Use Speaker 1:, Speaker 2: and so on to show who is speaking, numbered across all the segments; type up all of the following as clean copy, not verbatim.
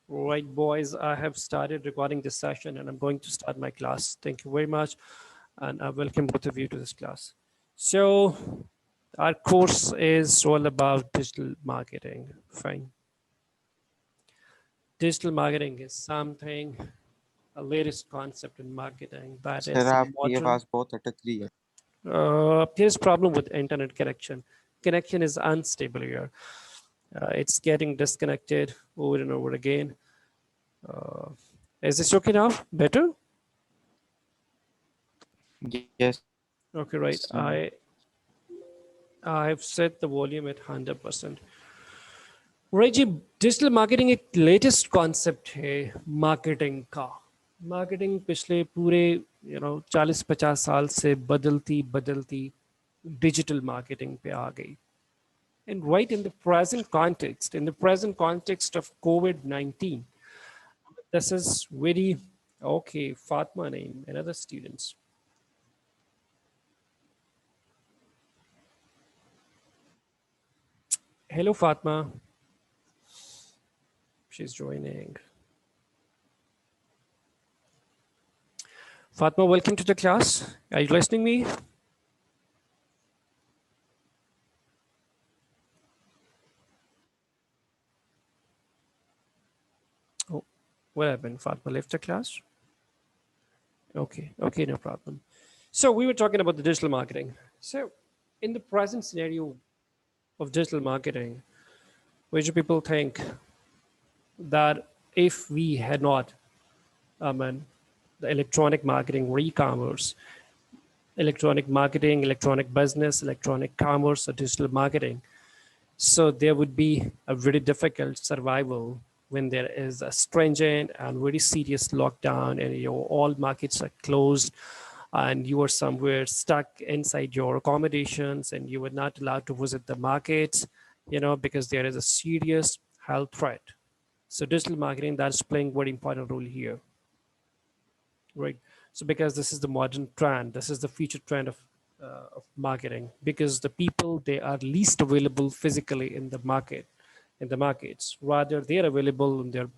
Speaker 1: Right, boys, I have started recording this session and I'm going to start my class. Thank you very much. And I welcome both of you to this class. So, our course is all about digital marketing. Fine. Digital marketing is something, a latest concept in marketing that
Speaker 2: sir
Speaker 1: is
Speaker 2: आपकी
Speaker 1: modern.
Speaker 2: आवाज बहुत अटक रही है
Speaker 1: Here's problem with internet connection. Connection is unstable here. It's getting disconnected over and over again. Uh, is this okay now? Better?
Speaker 2: Yes
Speaker 1: Okay, right. I've set the volume at 100%. Right जी digital marketing एक latest concept है marketing का marketing पिछले पूरे 40-50 साल से बदलती बदलती डिजिटल मार्केटिंग पे आ गई and right in the present context of COVID-19, this is very okay. Fatma name and other students. Hello, Fatma. She's joining. Fatma, welcome to the class. Are you listening me? Oh, what happened? Fatma left the class? Okay, okay, no problem. So we were talking about the digital marketing. So in the present scenario of digital marketing, which people think that if we had not, I mean, the electronic marketing or e-commerce, electronic marketing, electronic business, electronic commerce, or digital marketing, so there would be a very difficult survival when there is a stringent and very serious lockdown and all markets are closed and you are somewhere stuck inside your accommodations and you were not allowed to visit the markets, because there is a serious health threat. So digital marketing, that's playing very important role here, right? So because this is the modern trend, this is the future trend of marketing, because the people, they are least available physically in the markets, rather they are available on their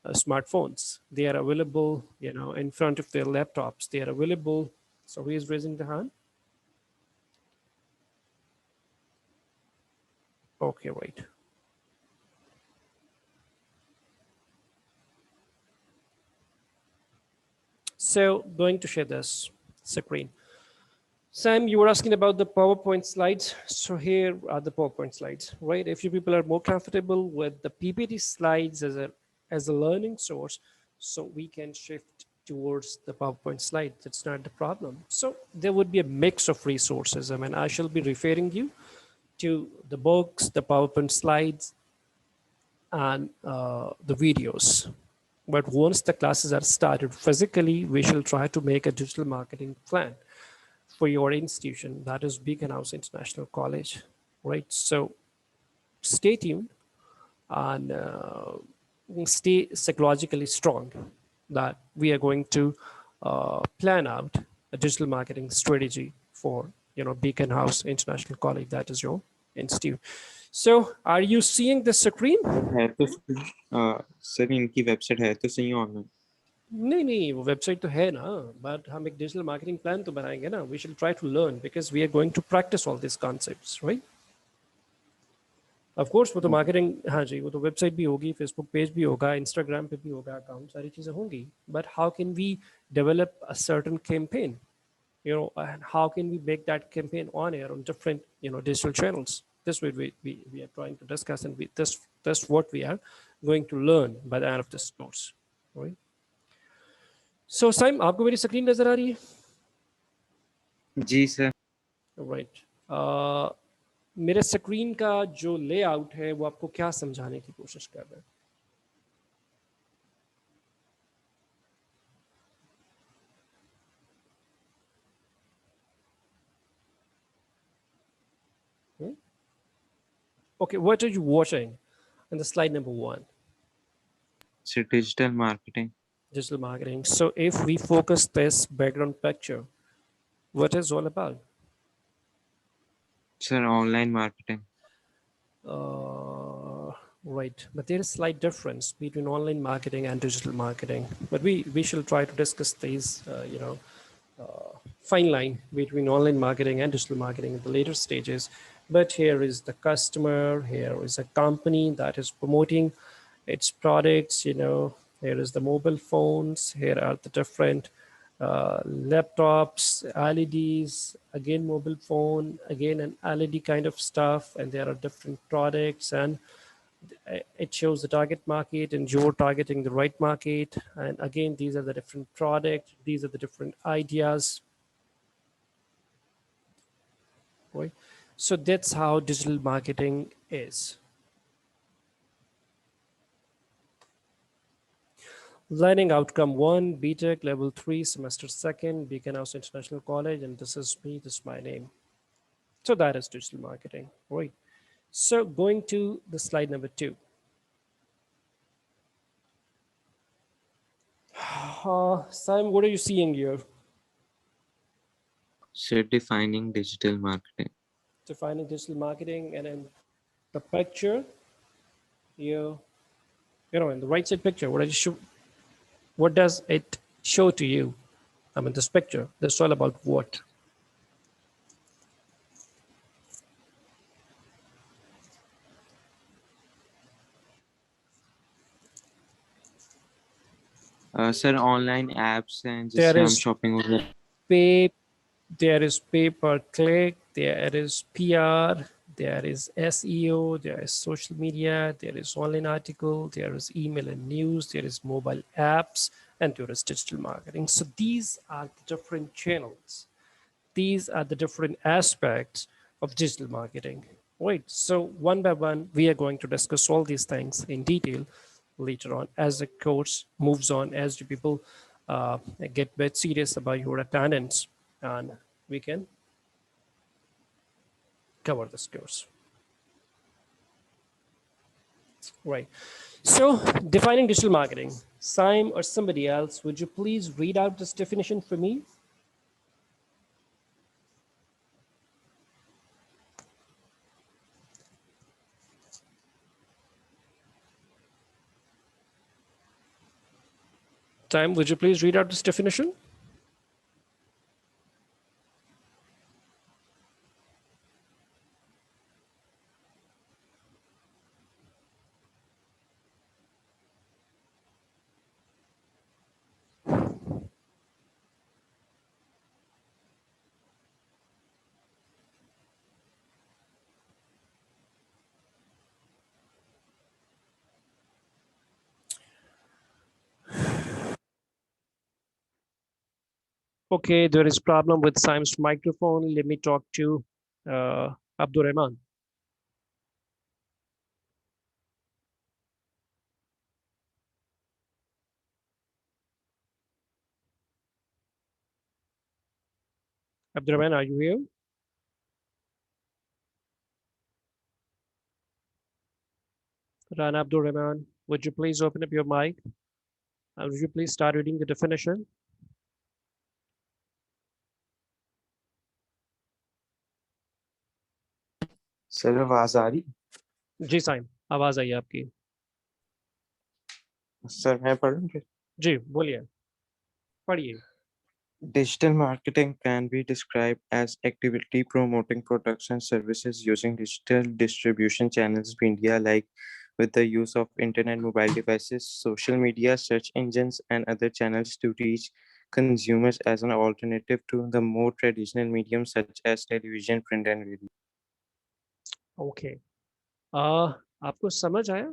Speaker 1: smartphones, they are available in front of their laptops, they are available. So who is raising the hand? Okay, right. So going to share this screen. Sam, you were asking about the PowerPoint slides. So here are the PowerPoint slides, right? If you people are more comfortable with the PPT slides as a learning source, so we can shift towards the PowerPoint slide. That's not the problem. So there would be a mix of resources. I mean, I shall be referring you to the books, the PowerPoint slides, and the videos. But once the classes are started physically, we shall try to make a digital marketing plan for your institution, that is Beacon House International College, right? So stay tuned and stay psychologically strong that we are going to plan out a digital marketing strategy for Beacon House International College, that is your institute. So are you seeing the screen?
Speaker 2: है तो sir इनकी website है तो सही online
Speaker 1: नहीं नहीं वो website तो है ना बट हम एक डिजिटल मार्केटिंग प्लान तो बनाएंगे ना we shall try to learn because we are going to practice all this concepts right of course वो तो मार्केटिंग हाँ जी वो तो वेबसाइट भी होगी फेसबुक पेज भी होगा इंस्टाग्राम पे भी होगा अकाउंट सारी चीज़ें होंगी but how can we develop a certain campaign and how can we make that campaign on air on different digital channels. This way we are trying to discuss and this what we are going to learn by the end of this course, right? So Saim, आपको मेरी screen नजर आ रही है?
Speaker 2: जी sir
Speaker 1: right मेरे screen का जो layout है वो आपको क्या समझाने की कोशिश कर रहा है? Okay, what are you watching in the slide number 1?
Speaker 2: Sir digital marketing
Speaker 1: Digital marketing. So if we focus this background picture, what is all about?
Speaker 2: Sir online marketing
Speaker 1: Right, but there is slight difference between online marketing and digital marketing. But we shall try to discuss these, fine line between online marketing and digital marketing in the later stages. But here is the customer, here is a company that is promoting its products. Here is the mobile phones, here are the different laptops, LEDs, again mobile phone, again an LED kind of stuff, and there are different products, and it shows the target market, and you're targeting the right market. And again, these are the different products, these are the different ideas, right? So that's how digital marketing is. Learning outcome 1, BTech level 3, semester 2nd, Beacon House International College, and this is me, this is my name. So that is digital marketing, right? So going to the slide number 2. Sam, what are you seeing here?
Speaker 2: So defining digital marketing.
Speaker 1: Defining digital marketing, and then the picture here, in the right side picture, what does it show to you? I mean, this picture, that's all about what?
Speaker 2: Sir, online apps and
Speaker 1: There
Speaker 2: जिससे हम
Speaker 1: is
Speaker 2: shopping वगैरह
Speaker 1: pay, there is pay per click, there is PR, there is SEO, there is social media, there is online article, there is email and news, there is mobile apps, and there is digital marketing. So these are the different channels. These are the different aspects of digital marketing. Right. So one by one, we are going to discuss all these things in detail later on as the course moves on, as the people get bit serious about your attendance, and we can cover this course. Right. So defining digital marketing. Simon or somebody else, would you please read out this definition for me? Time, would you please read out this definition? Okay, there is problem with Simon's microphone. Let me talk to Abdur Rahman. Abdur Rahman, are you here? Rana Abdur Rahman, would you please open up your mic? And would you please start reading the definition?
Speaker 2: Sir आवाज आ रही
Speaker 1: जी साइम, आवाज आई आपकी।
Speaker 2: Sir मैं पढ़ूं फिर
Speaker 1: जी बोलिए, पढ़िए।
Speaker 2: Digital marketing can be described as activity promoting products and services using digital distribution channels in India, like with the use of internet, mobile devices, social media, search engines, and other channels to reach consumers as an alternative to the more traditional mediums such as television, print, and radio.
Speaker 1: Okay, आपको समझ आया?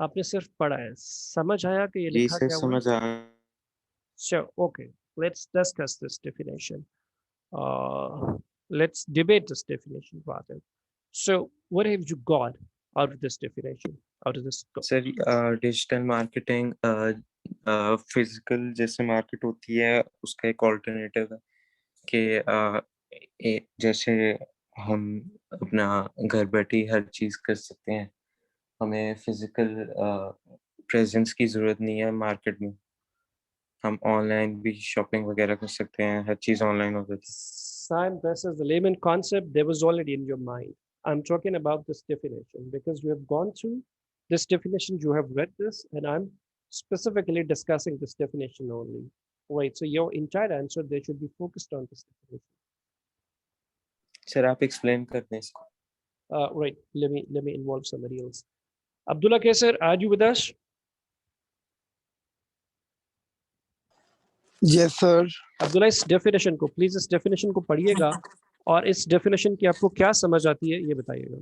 Speaker 1: आपने सिर्फ पढ़ा है, समझ आया कि ये
Speaker 2: जी
Speaker 1: लिखा
Speaker 2: सर
Speaker 1: क्या हुआ है?
Speaker 2: समझ आ
Speaker 1: So, okay, let's discuss this definition. Uh, let's debate this definition rather. So, what have you got out of this definition, out of this?
Speaker 2: Sir digital marketing physical जैसे मार्केट होती है उसका एक ऑल्टरनेटिव है कि जैसे हम अपना घर बैठे ही हर चीज कर सकते हैं हमें फिजिकल प्रेजेंस की जरूरत नहीं है मार्केट में हम ऑनलाइन भी शॉपिंग वगैरह कर सकते हैं हर चीज ऑनलाइन हो जाती
Speaker 1: Sam, this is the layman concept that was already in your mind. I'm talking about this definition because we have gone through This definition, you have read this, and I'm specifically discussing this definition only. Right. So your entire answer there should be focused on this definition.
Speaker 2: Sir आप explain कर दें इसको.
Speaker 1: Right. Let me involve somebody else. Abdullah Kaisar, are you with us?
Speaker 3: Yes, sir.
Speaker 1: Abdullah इस definition को please इस definition को पढ़िएगा और इस डेफिनेशन की आपको क्या समझ आती है ये बताइएगा.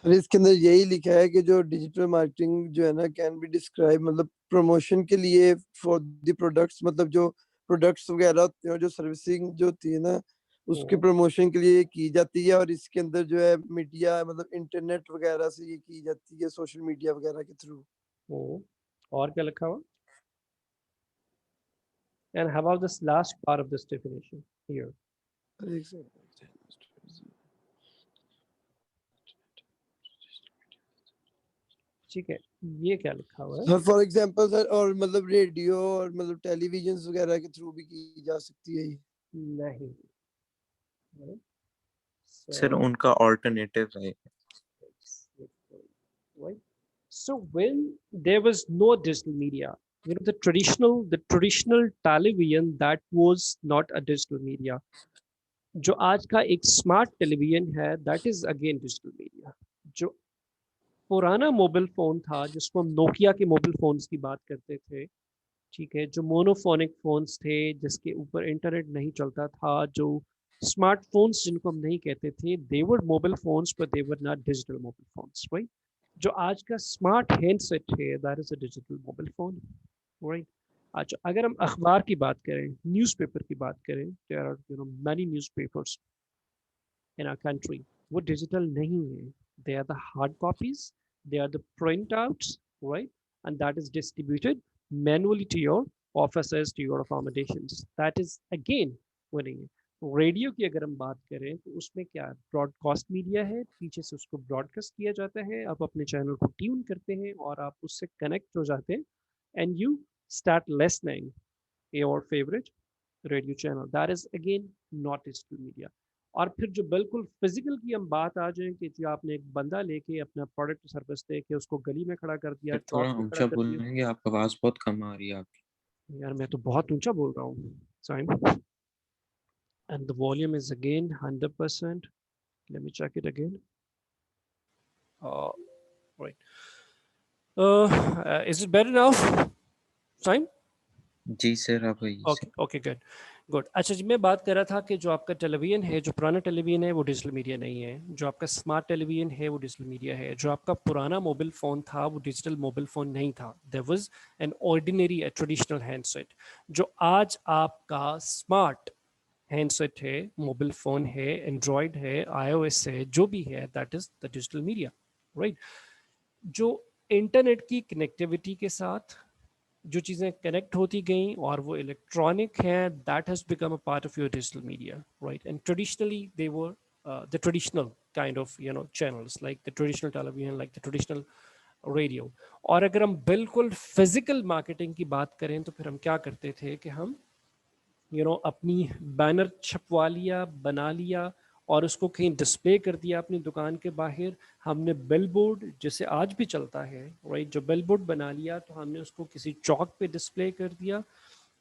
Speaker 3: सर इसके अंदर यही लिखा है कि जो डिजिटल मार्केटिंग जो है ना कैन बी डिस्क्राइब मतलब प्रमोशन के लिए फॉर द प्रोडक्ट्स, मतलब जो प्रोडक्ट्स वगैरह होते हैं, जो सर्विसिंग जो होती है ना उसके प्रमोशन के लिए की जाती है. और इसके अंदर जो है मीडिया मतलब इंटरनेट वगैरह से ये की जाती है, सोशल मीडिया वगैरह के थ्रू.
Speaker 1: और क्या लिखा हुआ? And how about this last part of this definition here? ठीक है, ये क्या लिखा हुआ है?
Speaker 3: सर फॉर एग्जांपल सर, और मतलब रेडियो और मतलब टेलीविजन वगैरह के थ्रू भी की जा सकती है ये.
Speaker 1: नहीं.
Speaker 2: सर उनका ऑल्टरनेटिव है.
Speaker 1: Right. So when there was no digital media, the traditional television, that was not a digital media. जो आज का एक स्मार्ट टेलीविजन है, that is again digital media. जो पुराना मोबाइल फोन था जिसको हम नोकिया के मोबाइल फोन्स की बात करते थे, ठीक है, जो मोनोफोनिक फोन्स थे जिसके ऊपर इंटरनेट नहीं चलता था, जो स्मार्टफोन्स जिनको हम नहीं कहते थे, दे वर मोबाइल फोन्स पर they were not digital mobile phones. Right. जो आज का स्मार्ट हैंडसेट है, that is a digital mobile phone. Right. अच्छा, अगर हम अखबार की बात करें, न्यूज़पेपर की बात करें, there are many newspapers in our country, वो digital नहीं है. They are the hard copies, they are the printouts, right? And that is distributed manually to your offices, to your accommodations. That is again winning. Radio की अगर हम बात करें तो उसमें क्या है, ब्रॉडकास्ट मीडिया है, पीछे से उसको ब्रॉडकास्ट किया जाता है, आप अपने चैनल को ट्यून करते हैं और आप उससे कनेक्ट हो जाते हैं and you start listening your favourite radio channel. That is again not digital media. और फिर जो बिल्कुल फिजिकल की हम बात आ जाए कि जो आपने एक बंदा लेके अपना प्रोडक्ट सर्विस दे के उसको गली में खड़ा कर दिया,
Speaker 2: सर
Speaker 1: चौक
Speaker 2: थोड़ा
Speaker 1: पे खड़ा
Speaker 2: ऊंचा
Speaker 1: कर दिया.
Speaker 2: बोलेंगे, आपकी आवाज बहुत कम आ रही है आपकी.
Speaker 1: यार मैं तो बहुत ऊंचा बोल रहा हूँ Saim, and the volume is again 100%. Let me check it again. Right. Is it better now, Saim?
Speaker 2: जी सर आप वही
Speaker 1: ओके ओके गुड गुड. अच्छा जी, मैं बात कर रहा था कि जो आपका टेलीविजन है, जो पुराना टेलीविजन है वो डिजिटल मीडिया नहीं है. जो आपका स्मार्ट टेलीविजन है वो डिजिटल मीडिया है. जो आपका पुराना मोबाइल फ़ोन था वो डिजिटल मोबाइल फ़ोन नहीं था. There was an ordinary traditional handset. जो आज आपका स्मार्ट हैंडसेट है, मोबाइल फ़ोन है, एंड्रॉयड है, iOS है, जो भी है, that is the digital media. Right. जो इंटरनेट की कनेक्टिविटी के साथ जो चीज़ें कनेक्ट होती गई और वो इलेक्ट्रॉनिक हैं, that has become a part of your digital media. Right. And traditionally they were the traditional kind of channels, like the traditional television, like the traditional radio. और अगर हम बिल्कुल फिजिकल मार्केटिंग की बात करें तो फिर हम क्या करते थे कि हम अपनी बैनर छपवा लिया, बना लिया और उसको कहीं डिस्प्ले कर दिया अपनी दुकान के बाहर. हमने बिल बोर्ड, जैसे आज भी चलता है, राइट, जो बिल बोर्ड बना लिया तो हमने उसको किसी चौक पे डिस्प्ले कर दिया,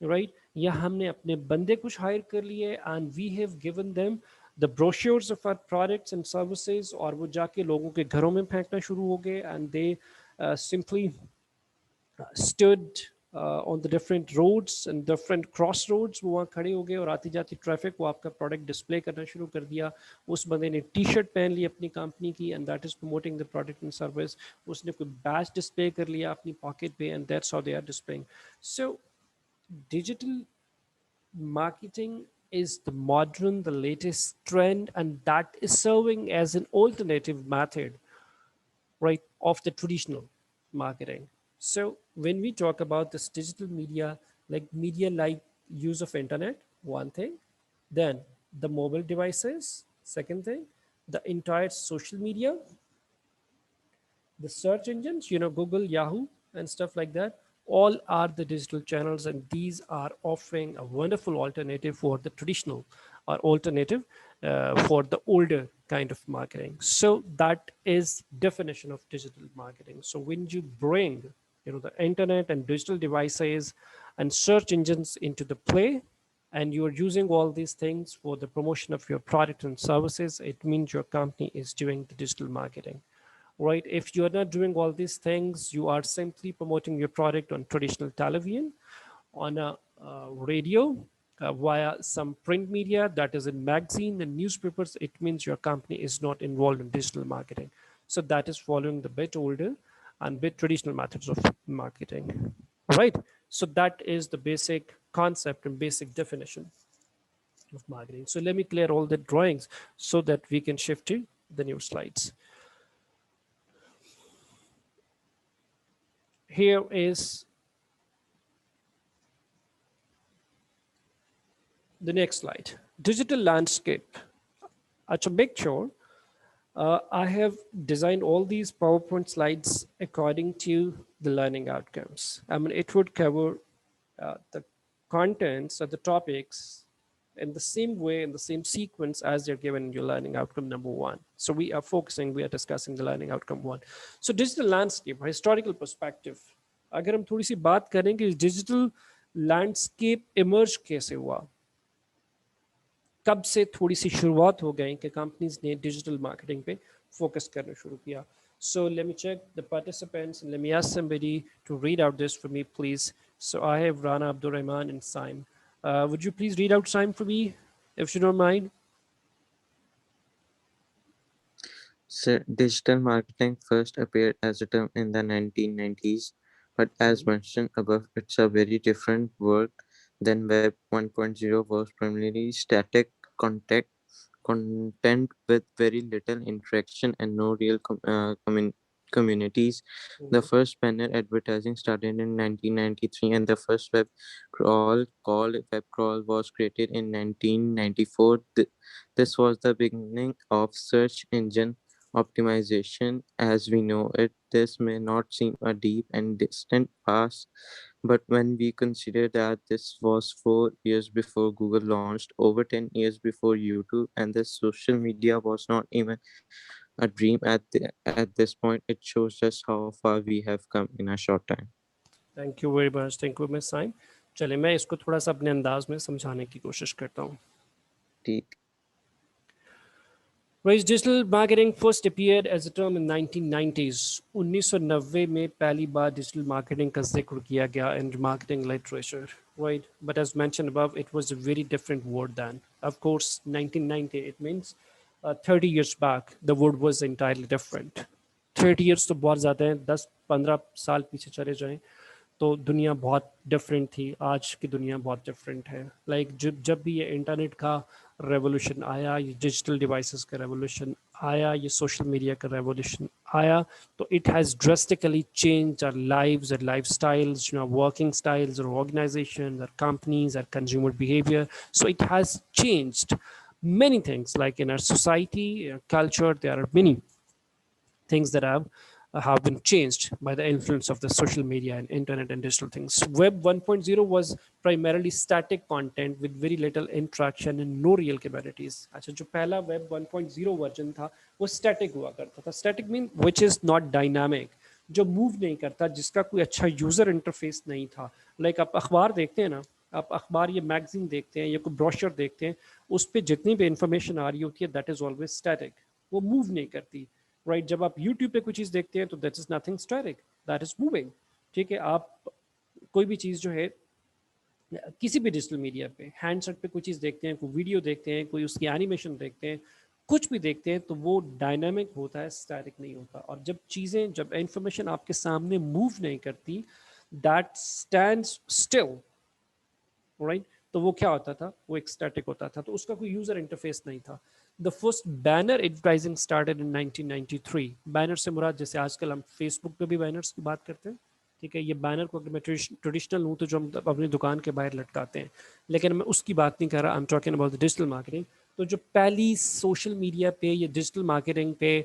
Speaker 1: राइट. या हमने अपने बंदे कुछ हायर कर लिए and we have given them the brochures of our products and services, और वो जाके लोगों के घरों में फेंकना शुरू हो गए and they simply stood on the different roads and different crossroads. वो वहाँ खड़े हो गए और आती जाती ट्रैफिक वो आपका प्रोडक्ट डिस्प्ले करना शुरू कर दिया. उस बंदे ने टी शर्ट पहन ली अपनी कंपनी की and that is promoting the product and service. उसने कोई बैच डिस्प्ले कर लिया अपनी पॉकेट पे and that's how they are displaying. So digital marketing is the modern, the latest trend, and that is serving as an alternative method, right, of the traditional marketing. So when we talk about this digital media like use of internet, one thing, then the mobile devices, second thing, the entire social media, the search engines, Google, Yahoo, and stuff like that. All are the digital channels, and these are offering a wonderful alternative for the traditional or alternative for the older kind of marketing. So that is definition of digital marketing. So when you bring the internet and digital devices and search engines into the play, and you're using all these things for the promotion of your product and services, it means your company is doing the digital marketing, right? If you're not doing all these things, you are simply promoting your product on traditional television, on a radio, via some print media, that is in magazine and newspapers, it means your company is not involved in digital marketing. So that is following the bit older and bit traditional methods of marketing, right? So that is the basic concept and basic definition of marketing. So let me clear all the drawings so that we can shift to the new slides. Here is the next slide. Digital landscape. To make sure, I have designed all these PowerPoint slides according to the learning outcomes. I mean, it would cover the contents or the topics in the same way, in the same sequence as they're given in your learning outcome number one. So we are discussing the learning outcome one. So digital landscape, historical perspective. अगर हम थोड़ी सी बात करें कि digital landscape emerge कैसे हुआ, कब से थोड़ी सी शुरुआत हो गई कि कंपनीज ने डिजिटल मार्केटिंग पे फोकस करना शुरू किया. So let me check the participants and let me ask somebody to read out this for me, please. So I have Rana, Abdurrahman, and Saim. Would you please read out Saim for me, if you don't mind?
Speaker 2: So digital marketing first appeared as a term in the 1990s, but as mentioned above, it's a very different word than Web 1.0 was primarily static contact content with very little interaction and no real communities. The first banner advertising started in 1993, and the first web crawl called web crawl was created in 1994. This was the beginning of search engine optimization as we know it. This may not seem a deep and distant past, but when we consider that this was 4 years before Google launched, over 10 years before YouTube, and the social media was not even a dream at this point, it shows just how far we have come in a short time.
Speaker 1: Thank you very much. Thank you, Miss Saim. चलिए मैं इसको थोड़ा सा अपने अंदाज में समझाने की कोशिश करता हूँ.
Speaker 2: ठीक.
Speaker 1: Whereas digital marketing first appeared as a term in 1990s. 1990 में पहली बार digital marketing का जिक्र किया गया in marketing literature, right? But as mentioned above, it was a very different word then. Of course, 1990, it means 30 years back, the word was entirely different. 30 years तो बहुत ज़्यादा है, 10-15 साल पीछे चले जाएं तो दुनिया बहुत डिफरेंट थी, आज की दुनिया बहुत डिफरेंट है. लाइक जब भी ये इंटरनेट का रेवोल्यूशन आया, ये डिजिटल डिवाइसेस का रेवोल्यूशन आया, ये सोशल मीडिया का रेवोल्यूशन आया, तो it has drastically change our lives, our lifestyles, working styles, our organisation, our companies, our consumer behaviour. So it has changed many things, like in our society, culture. There are many things that have been changed by the influence of the social media and internet and digital things. Web 1.0 was primarily static content with very little interaction and no real capabilities. अच्छा, जो पहला Web 1.0 version था वो static हुआ करता था. Static mean which is not dynamic, जो move नहीं करता, जिसका कोई अच्छा user interface नहीं था. Like आप अखबार देखते हैं ना, आप अखबार या मैगजीन देखते हैं या कोई ब्रोशर देखते हैं, उस पर जितनी भी इंफॉर्मेशन आ रही होती है दैट इज ऑलवेज स्टैटिक, वो मूव नहीं करती, राइट? जब आप यूट्यूब पे कोई चीज़ देखते हैं तो that is nothing static, that is moving. ठीक है, आप कोई भी चीज़ जो है किसी भी डिजिटल मीडिया पे हैंडसेट पे कोई चीज़ देखते हैं, कोई वीडियो देखते हैं, कोई उसकी एनिमेशन देखते हैं, कुछ भी देखते हैं, तो वो डायनामिक होता है, स्टैटिक नहीं होता. और जब चीज़ें, जब इंफॉर्मेशन आपके सामने मूव नहीं करती, दैट स्टैंड्स स्टिल, राइट? तो वो क्या होता था, वो एक स्टैटिक होता था, तो उसका कोई यूजर इंटरफेस नहीं था. The first banner advertising started in 1993. Banner से मुराद जैसे आजकल हम फेसबुक पे भी बैनर्स की बात करते हैं, ठीक है, ये बैनर को अगर मैं ट्रेडिशनल हूँ तो जो हम अपनी दुकान के बाहर लटकाते हैं, लेकिन मैं उसकी बात नहीं कर रहा. I am talking about the digital marketing. तो जो पहली सोशल मीडिया पे या डिजिटल मार्केटिंग पे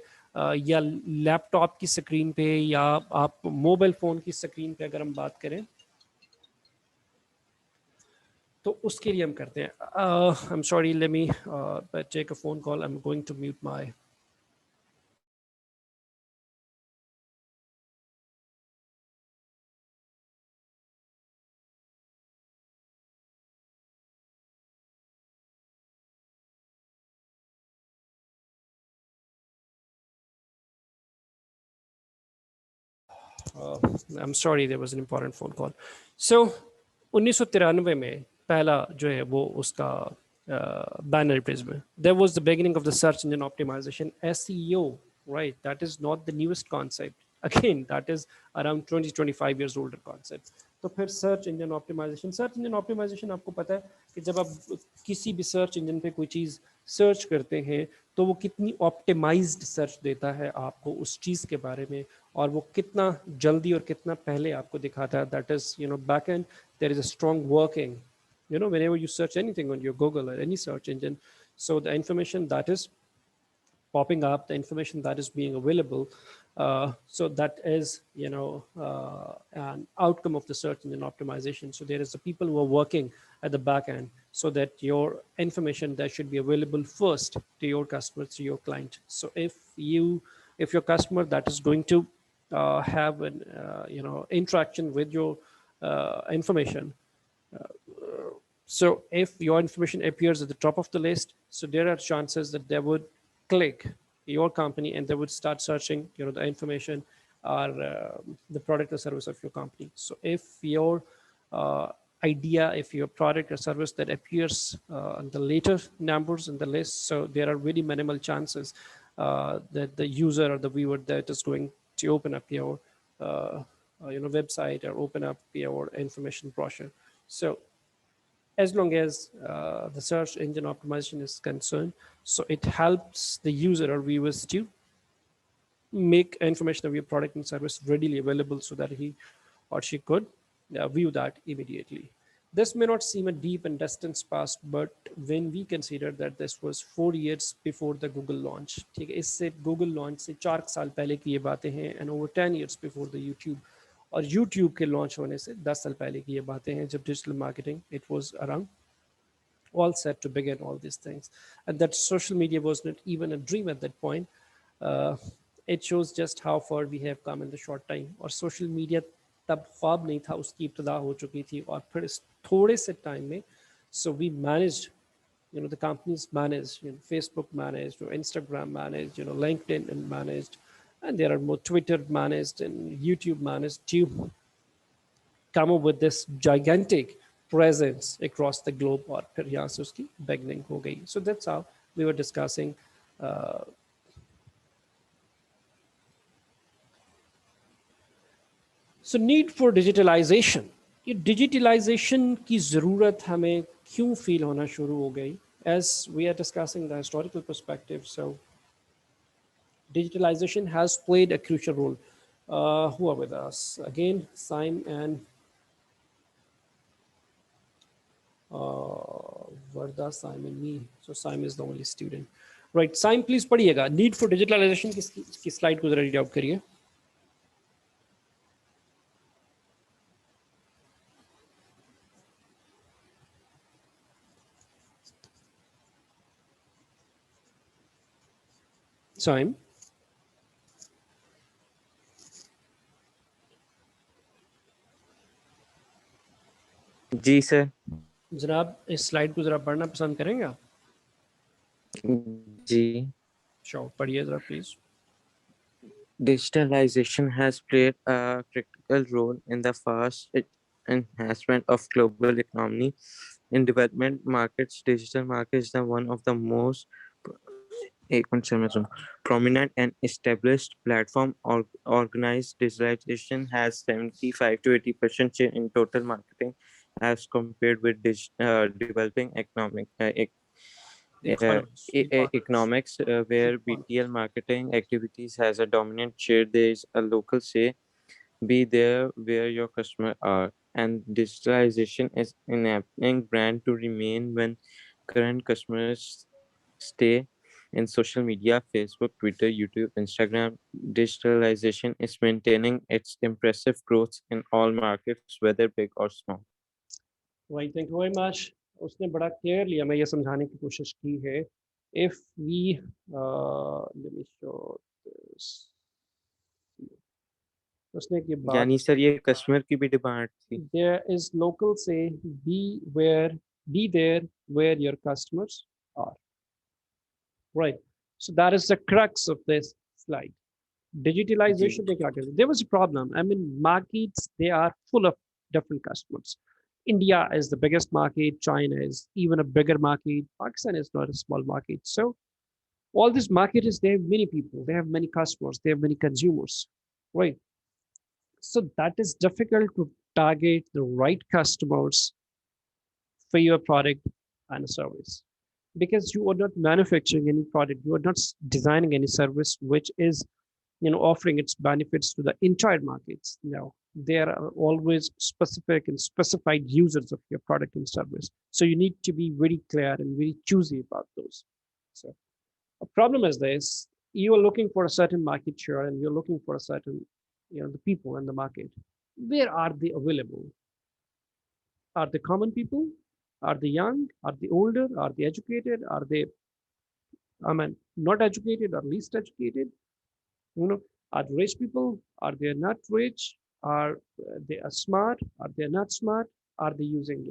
Speaker 1: या लैपटॉप की स्क्रीन पे या आप मोबाइल फ़ोन की स्क्रीन पे अगर हम बात करें, तो उसके लिए हम करते हैं. I'm sorry, let me take a phone call. I'm going to mute my. uh, I'm sorry, there was an important phone call. So 1993 में पहला जो है वो उसका banner replacement. That was the beginning of the search engine optimization, SEO, right? That is not the newest concept. Again, that is around 20-25 years older concept. तो फिर search engine optimisation. Search engine optimisation आपको पता है कि जब आप किसी भी सर्च इंजन पे कोई चीज़ सर्च करते हैं तो वो कितनी ऑप्टिमाइज्ड सर्च देता है आपको उस चीज़ के बारे में, और वो कितना जल्दी और कितना पहले आपको दिखाता है. That is back end there is a strong working, whenever you search anything on your Google or any search engine, so the information that is popping up, the information that is being available, so that is an outcome of the search engine optimization. So there is the people who are working at the back end so that your information that should be available first to your customers, to your client. So if your customer that is going to have an interaction with your information, so if your information appears at the top of the list, so there are chances that they would click your company and they would start searching, the information or the product or service of your company. So if your idea, if your product or service that appears on the later numbers in the list, so there are very minimal chances that the user or the viewer that is going to open up your website or open up your information brochure. So as long as the search engine optimization is concerned, so it helps the user or viewers to make information of your product and service readily available so that he or she could view that immediately. This may not seem a deep and distant past, but when we consider that this was 4 years before the Google launch, ठीक है, इससे Google launch से 4 साल पहले की ये बातें हैं, and over 10 years before the YouTube, और YouTube के launch होने से 10 साल पहले की ये बातें हैं जब digital marketing it was around all set to begin all these things, and that social media was not even a dream at that point. uh, it shows just how far we have come in the short time. और social media तब ख्वाब नहीं था, उसकी इब्तदा हो चुकी थी, और फिर इस थोड़े से टाइम में so we managed, the companies managed, Facebook managed, or Instagram managed, LinkedIn and managed, and there are more, Twitter managed and YouTube managed to come up with this gigantic presence across the globe, और फिर यहाँ से उसकी beginning हो गई. So that's how we were discussing so need for digitalization. ये digitalization की ज़रूरत हमें क्यों feel होना शुरू हो गई? As we are discussing the historical perspective, so digitalization has played a crucial role. Who are with us? Again, Saim and Varda, Saim and me. So Saim is the only student. Right, Saim, please पढ़िएगा. Need for digitalization की slide को जरा read out करिए. Saim,
Speaker 2: जी sir.
Speaker 1: जनाब इस slide को जरा पढ़ना पसंद करेंगे आप?
Speaker 2: जी.
Speaker 1: Sure, पढ़िए जरा please.
Speaker 2: Digitalization has played a critical role in the fast enhancement of global economy. In development markets, digital market is the one of the most prominent and established platform. Organized digitalization has 75 to 80% share in total marketing as compared with developing economics, where BTL marketing activities has a dominant share. There is a local say, be there where your customer are, and digitalization is enabling brand to remain when current customers stay in social media, Facebook, Twitter, YouTube, Instagram. Digitalization is maintaining its impressive growth in all markets, whether big or small.
Speaker 1: Right, thank you very much. उसने बड़ा clearly हमें ये समझाने की कोशिश की है, if we let me show this, उसने की बात,
Speaker 2: यानी सर ये कस्टमर की भी डिमांड थी।
Speaker 1: there is local say, be there where your customers are, right? So that is the crux of this slide.
Speaker 2: Ji
Speaker 1: Digitalization पे क्या कहते हैं? There was a problem. I mean, markets, they are full of different customers. India is the biggest market. China is even a bigger market. Pakistan is not a small market. So all these markets, they have many people. They have many customers. They have many consumers, right? So that is difficult to target the right customers for your product and service, because you are not manufacturing any product. You are not designing any service which is, offering its benefits to the entire markets. No, there are always specific and specified users of your product and service, so you need to be very clear and very choosy about those. So a problem is this: you are looking for a certain market share and you're looking for a certain, the people in the market. Where are they available? Are they common people? Are they young? Are they older? Are they educated? Are they, I mean, not educated or least educated? You know, are they rich people? Are they not rich? Are they are smart? Are they not smart? Are they using,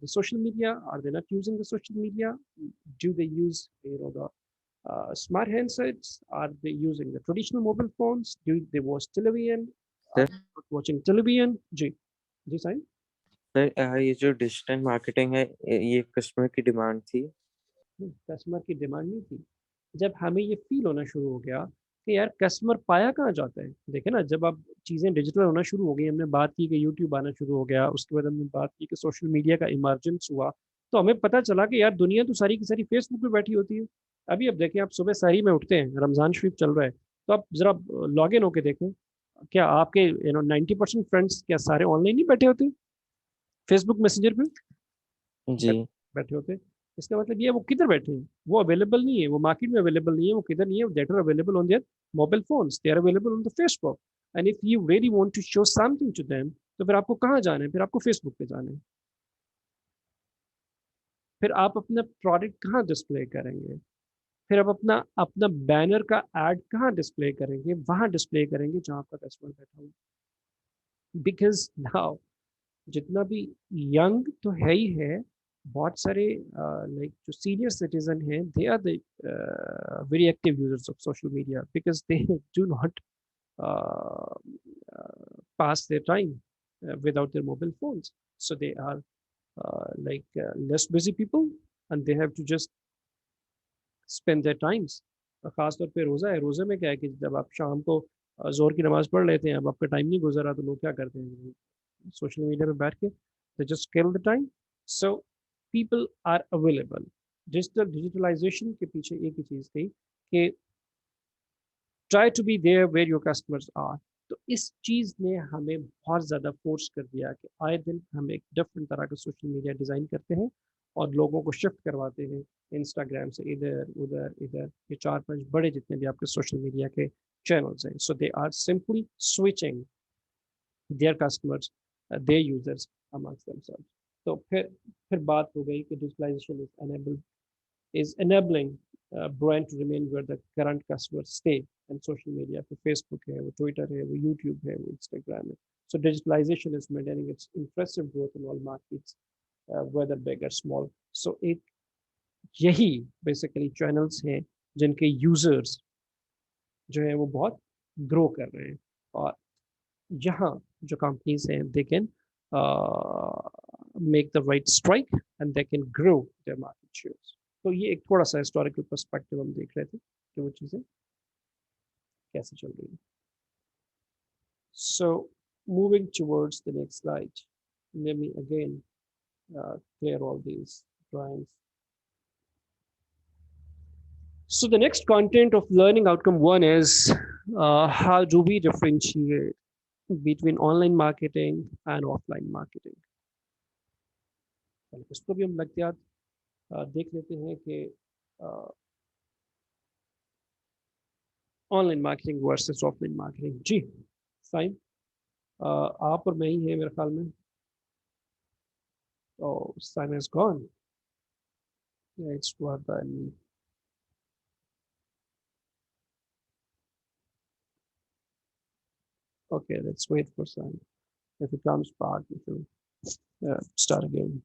Speaker 1: the social media? Are they not using the social media? Do they use, the smart handsets? Are they using the traditional mobile phones? Do they watch television? Are
Speaker 2: sir.
Speaker 1: they not watching television? Ji Sai.
Speaker 2: Sir ये जो digital marketing है ये customer की demand थी।
Speaker 1: Customer की demand नहीं थी। जब हमें ये फ़ील होना शुरू हो गया कि यार कस्टमर पाया कहाँ जाता है? देखिए ना, जब अब चीज़ें डिजिटल होना शुरू हो गई, हमने बात की कि यूट्यूब आना शुरू हो गया, उसके बाद हमने बात की कि सोशल मीडिया का इमर्जेंस हुआ, तो हमें पता चला कि यार दुनिया तो सारी की सारी फेसबुक पे बैठी होती है। अभी अब देखें, आप सुबह सहरी में उठते हैं, रमज़ान शरीफ चल रहा है, तो आप ज़रा लॉग इन होके देखें, क्या आपके 90% फ्रेंड्स क्या सारे ऑनलाइन नहीं बैठे होते? फेसबुक मैसेंजर पे?
Speaker 2: जी
Speaker 1: बैठे होते हैं। इसका मतलब ये है, वो किधर बैठे हैं, वो अवेलेबल नहीं है, वो मार्केट में अवेलेबल नहीं है, वो किधर नहीं है, that are available on their mobile phones, they are available on the Facebook. And if you really want to show something to them, तो फिर आपको कहाँ जाना है? फिर आपको फेसबुक पे जाना है। फिर आप अपना प्रोडक्ट कहाँ डिस्प्ले करेंगे? फिर आप अपना अपना बैनर का एड कहाँ डिस्प्ले करेंगे? वहां डिस्प्ले करेंगे जहां आपका कस्टमर बैठा हो। बिकॉज नाउ जितना भी यंग तो है ही है, बहुत सारे लाइक जो सीनियर सिटीजन हैं, they are the very active users of social media, because they do not pass their time without their mobile phones. So they are less busy people, and they have to just spend their times. खास तौर पे रोज़ा है, रोज़े में क्या है कि जब आप शाम को जोर की नमाज पढ़ लेते हैं, अब आपका टाइम नहीं गुजर रहा, तो लोग क्या करते हैं? सोशल मीडिया पे बैठ के they just kill the time. So people are available. Digitalization के पीछे एक ही चीज़ थी कि try to be there where your customers are. तो इस चीज़ ने हमें बहुत ज़्यादा फोर्स कर दिया कि आए दिन हम एक डिफरेंट तरह का सोशल मीडिया डिज़ाइन करते हैं और लोगों को शिफ्ट करवाते हैं इंस्टाग्राम से इधर उधर इधर, ये 4-5 बड़े जितने भी आपके सोशल मीडिया के चैनल्स हैं, so they are simply switching their customers, their users amongst themselves. तो फिर बात हो गई कि digitalization is enabling brand to remain where the current customers stay, and social media, तो Facebook है, वो Twitter है, वो YouTube है, वो Instagram है. So digitalization is maintaining its impressive growth in all markets, whether big or small. So एक यही basically channels हैं जिनके users जो है वो बहुत ग्रो कर रहे हैं, और यहाँ जो कंपनीज हैं they can make the right strike and they can grow their market shares. तो ये एक थोड़ा सा हिस्टोरिकल पर्सपेक्टिव हम देख रहे थे कि वो चीज़ें कैसे चल रही हैं। So moving towards the next slide, let me again clear all these drawings. So the next content of learning outcome 1 is how do we differentiate between online marketing and offline marketing. इसको भी हम लगते देख लेते हैं कि online marketing versus offline marketing. जी fine, आप और मैं ही हैं मेरे ख्याल में। Oh, Simon is gone. Yeah, it's what I mean. Okay, let's wait for Simon. If it comes back, we will start again.